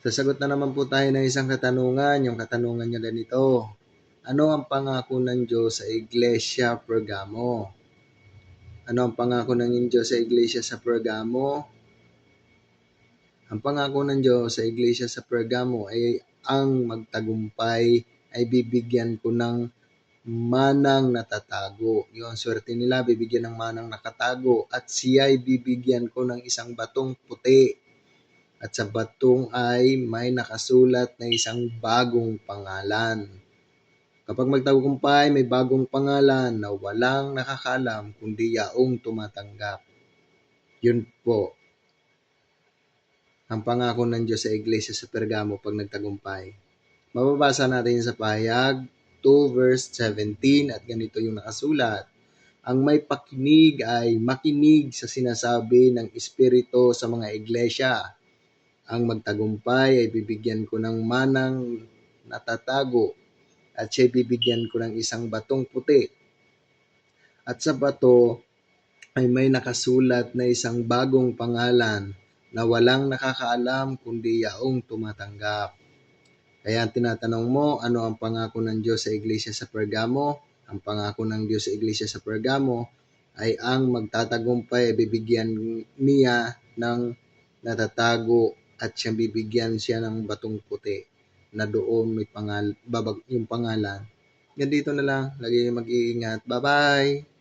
Sasagot na naman po tayo ng isang katanungan. Yung katanungan niya ganito. Ano ang pangako ng Diyos sa Iglesia Pergamo? Ano ang pangako ng Diyos sa Iglesia sa Pergamo? Ang pangako ng Diyos sa Iglesia sa Pergamo ay ang magtagumpay ay bibigyan ko ng manang natatago. Yung swerte nila, bibigyan ng manang nakatago. At siya ay bibigyan ko ng isang batong puti. At sa batong ay may nakasulat na isang bagong pangalan. Kapag magtagumpay, may bagong pangalan na walang nakakalam kundi yaong tumatanggap. Yun po ang pangako ng Diyos sa Iglesia sa Pergamo pag nagtagumpay. Mababasa natin sa pahayag 2 verse 17 at ganito yung nakasulat. Ang may pakinig ay makinig sa sinasabi ng Espiritu sa mga iglesia. Ang magtagumpay ay bibigyan ko ng manang natatago at siya bibigyan ko ng isang batong puti. At sa bato ay may nakasulat na isang bagong pangalan na walang nakakaalam kundi yaong tumatanggap. Kaya tinatanong mo, ano ang pangako ng Diyos sa Iglesia sa Pergamo? Ang pangako ng Diyos sa Iglesia sa Pergamo ay ang magtatagumpay ay bibigyan niya ng natatago at siyang bibigyan siya ng batong puti na doon may yung pangalan. Ganito na lang. Lagi mag-iingat. Bye-bye!